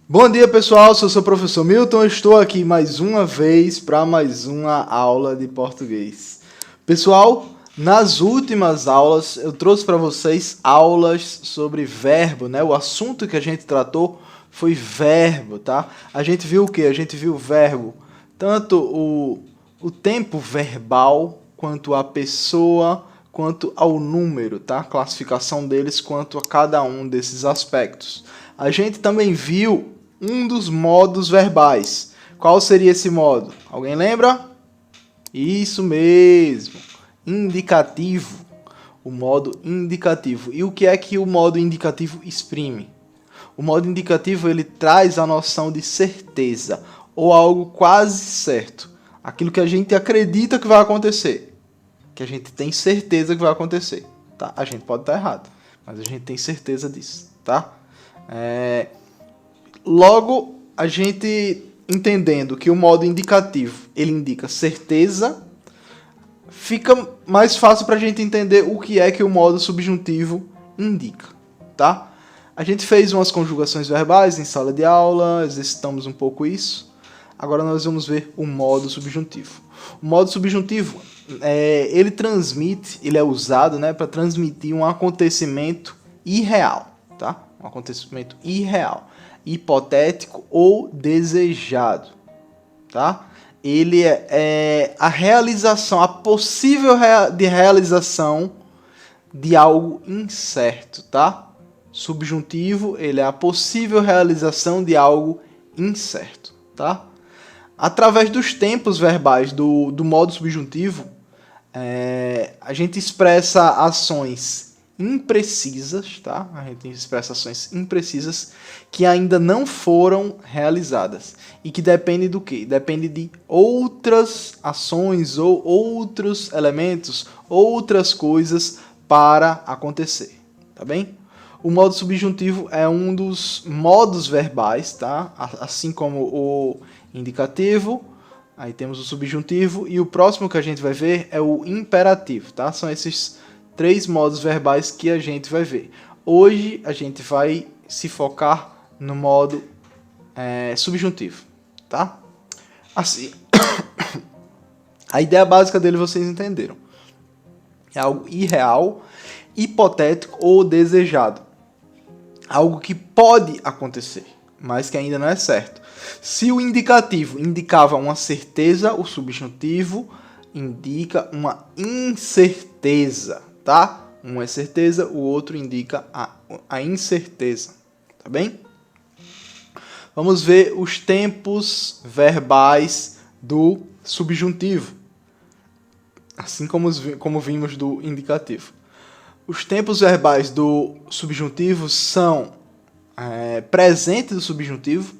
Bom dia, pessoal. Sou seu professor Milton. Estou aqui mais uma vez para mais uma aula de português. Pessoal, nas últimas aulas eu trouxe para vocês aulas sobre verbo, né? O assunto que a gente tratou foi verbo, tá? A gente viu o quê? A gente viu o verbo, tanto o tempo verbal, quanto a pessoa, quanto ao número, tá? Classificação deles quanto a cada um desses aspectos. A gente também viu um dos modos verbais. Qual seria esse modo? Alguém lembra? Isso mesmo. Indicativo. O modo indicativo. E o que é que o modo indicativo exprime? O modo indicativo ele traz a noção de certeza ou algo quase certo. Aquilo que a gente acredita que vai acontecer. Que a gente tem certeza que vai acontecer. Tá? A gente pode estar errado, mas a gente tem certeza disso. Tá? Logo, a gente entendendo que o modo indicativo ele indica certeza, fica mais fácil para a gente entender o que é que o modo subjuntivo indica, tá? A gente fez umas conjugações verbais em sala de aula, exercitamos um pouco isso. Agora nós vamos ver o modo subjuntivo. O modo subjuntivo, ele transmite, ele é usado, né, para transmitir um acontecimento irreal, tá? Um acontecimento irreal, hipotético ou desejado, tá? Ele é a realização, a possível de realização de algo incerto, tá? Subjuntivo, ele é a possível realização de algo incerto, tá? Através dos tempos verbais do modo subjuntivo, a gente expressa ações imprecisas, tá? A gente expressa ações imprecisas que ainda não foram realizadas e que dependem do quê? Depende de outras ações ou outros elementos, outras coisas para acontecer, tá bem? O modo subjuntivo é um dos modos verbais, tá? Assim como o indicativo, aí temos o subjuntivo e o próximo que a gente vai ver é o imperativo, tá? São esses três modos verbais que a gente vai ver. Hoje a gente vai se focar no modo subjuntivo, tá? Assim, a ideia básica dele vocês entenderam. É algo irreal, hipotético ou desejado. Algo que pode acontecer, mas que ainda não é certo. Se o indicativo indicava uma certeza, o subjuntivo indica uma incerteza, tá? Um é certeza, o outro indica a incerteza, tá bem? Vamos ver os tempos verbais do subjuntivo, assim como vimos do indicativo. Os tempos verbais do subjuntivo são presente do subjuntivo,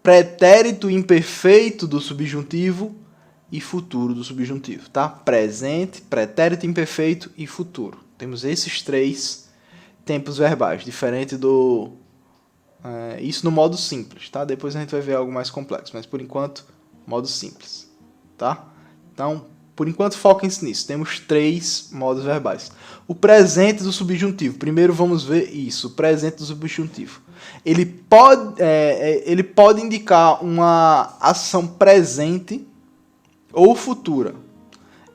pretérito imperfeito do subjuntivo e futuro do subjuntivo, tá? Presente, pretérito imperfeito e futuro. Temos esses três tempos verbais, diferente do... isso no modo simples, tá? Depois a gente vai ver algo mais complexo, mas por enquanto, modo simples, tá? Então, por enquanto, foquem-se nisso. Temos três modos verbais. O presente do subjuntivo. Primeiro vamos ver isso. O presente do subjuntivo. Ele pode indicar uma ação presente ou futura.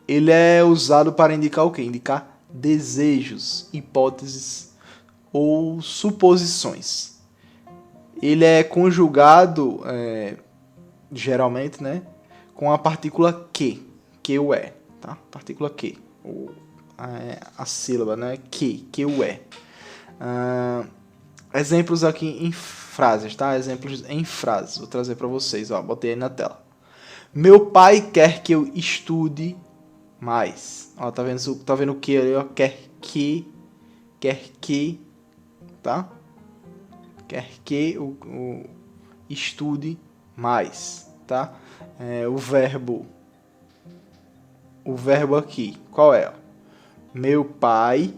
Ele é usado para indicar o quê? Indicar desejos, hipóteses ou suposições. Ele é conjugado, geralmente, né, com a partícula que o é, tá? Partícula que, a sílaba, né? Que o é. Exemplos aqui em frases, tá? Exemplos em frases. Vou trazer para vocês, ó. Botei aí na tela. Meu pai quer que eu estude mais. Ó, tá vendo o que ali, ó? Quer que, tá? Quer que eu estude mais, tá? O verbo aqui, qual é? Meu pai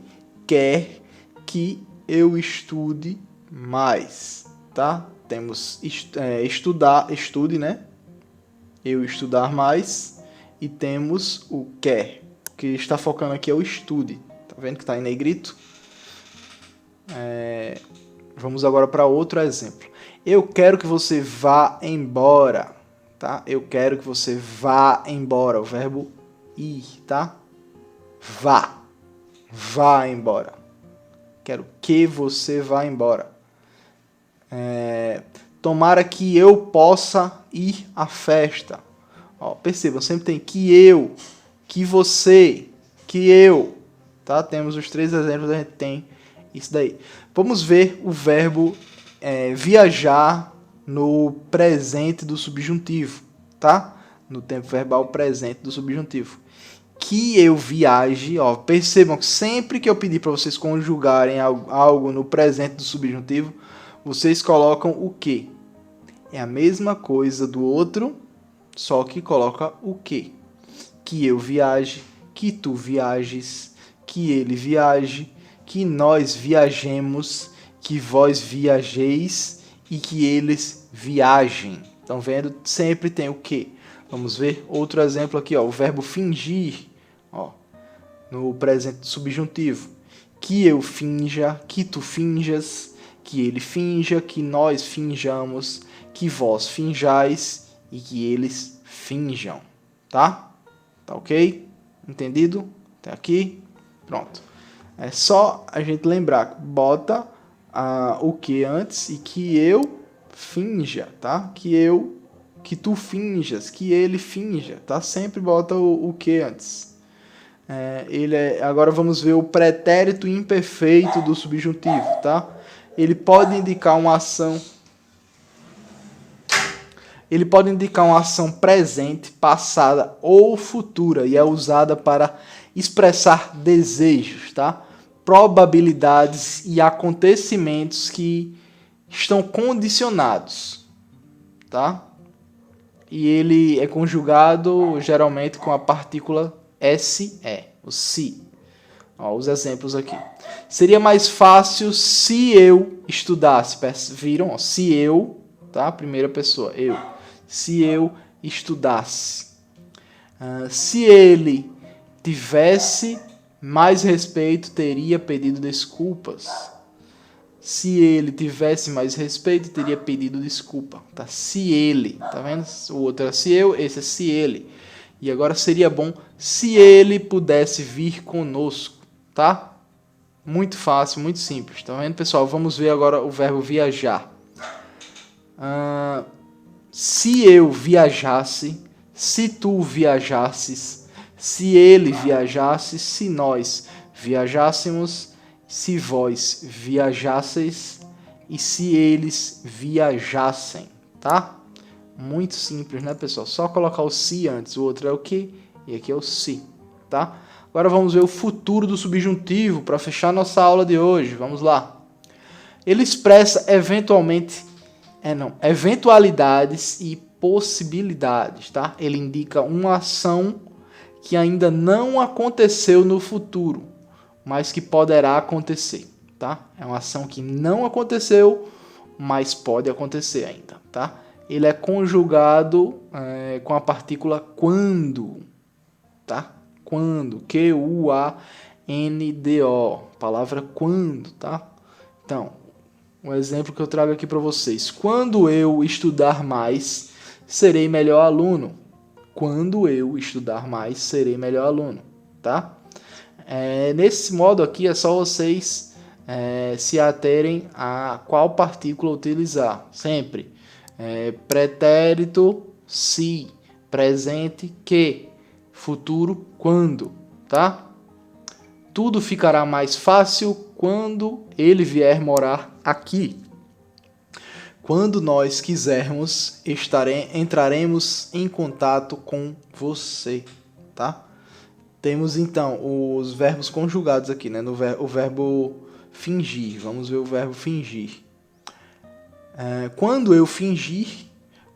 quer que eu estude mais, tá? Temos estude, né? Eu estudar mais. E temos o quer, que está focando aqui é o estude. Tá vendo que está em negrito? Vamos agora para outro exemplo. Eu quero que você vá embora, tá? Eu quero que você vá embora, o verbo ir, tá? Vá, vá embora. Quero que você vá embora. Tomara que eu possa ir à festa. Ó, percebam, sempre tem que eu, que você, que eu, tá? Temos os 3 exemplos, a gente tem isso daí. Vamos ver o verbo viajar no presente do subjuntivo, tá? No tempo verbal presente do subjuntivo. Que eu viaje, ó, percebam que sempre que eu pedir para vocês conjugarem algo no presente do subjuntivo, vocês colocam o que? É a mesma coisa do outro, só que coloca o que? Que eu viaje, que tu viajes, que ele viaje, que nós viajemos, que vós viajeis e que eles viajem. Estão vendo? Sempre tem o que. Vamos ver outro exemplo aqui, ó, o verbo fingir, ó, no presente subjuntivo. Que eu finja, que tu finjas, que ele finja, que nós finjamos, que vós finjais e que eles finjam, tá? Tá ok? Entendido? Até aqui? Pronto. É só a gente lembrar, bota o que antes e que eu finja, tá? Que tu finjas, que ele finja, tá? Sempre bota o que antes. Agora vamos ver o pretérito imperfeito do subjuntivo, tá? Ele pode indicar uma ação presente, passada ou futura e é usada para expressar desejos, tá? Probabilidades e acontecimentos que estão condicionados, tá? E ele é conjugado geralmente com a partícula se, o se. Ó, os exemplos aqui. Seria mais fácil se eu estudasse. Viram? Ó, se eu, tá? Primeira pessoa, eu. Se eu estudasse. Se ele tivesse mais respeito, teria pedido desculpas. Se ele tivesse mais respeito, teria pedido desculpa. Tá? Se ele, tá vendo? O outro era se eu, esse é se ele. E agora seria bom se ele pudesse vir conosco, tá? Muito fácil, muito simples. Tá vendo, pessoal? Vamos ver agora o verbo viajar. Se eu viajasse, se tu viajasses, se ele viajasse, se nós viajássemos, se vós viajasseis e se eles viajassem, tá? Muito simples, né, pessoal? Só colocar o se antes, o outro é o que e aqui é o se, tá? Agora vamos ver o futuro do subjuntivo para fechar nossa aula de hoje. Vamos lá. Ele expressa eventualidades e possibilidades, tá? Ele indica uma ação que ainda não aconteceu no futuro, mas que poderá acontecer, tá? É uma ação que não aconteceu, mas pode acontecer ainda, tá? Ele é conjugado com a partícula quando, tá? Quando, Q-U-A-N-D-O, palavra quando, tá? Então, um exemplo que eu trago aqui para vocês. Quando eu estudar mais, serei melhor aluno. Quando eu estudar mais, serei melhor aluno, tá? Nesse modo aqui é só vocês se aterem a qual partícula utilizar. Sempre. Pretérito se, presente que, futuro quando, tá? Tudo ficará mais fácil quando ele vier morar aqui. Quando nós quisermos, entraremos em contato com você, tá? Temos então os verbos conjugados aqui, né? O verbo fingir. Vamos ver o verbo fingir. Quando eu fingir,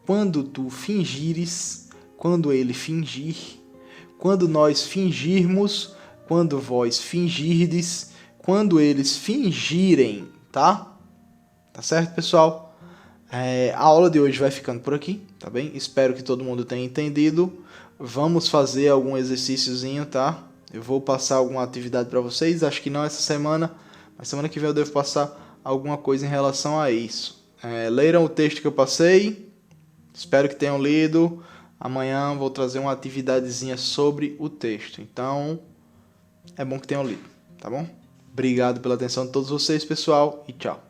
quando tu fingires, quando ele fingir, quando nós fingirmos, quando vós fingirdes, quando eles fingirem, tá? Tá certo, pessoal? A aula de hoje vai ficando por aqui, tá bem? Espero que todo mundo tenha entendido. Vamos fazer algum exercíciozinho, tá? Eu vou passar alguma atividade para vocês, acho que não essa semana, mas semana que vem eu devo passar alguma coisa em relação a isso, Leiram o texto que eu passei. Espero que tenham lido. Amanhã vou trazer uma atividadezinha sobre o texto. Então, é bom que tenham lido, tá bom? Obrigado pela atenção de todos vocês, pessoal, e tchau.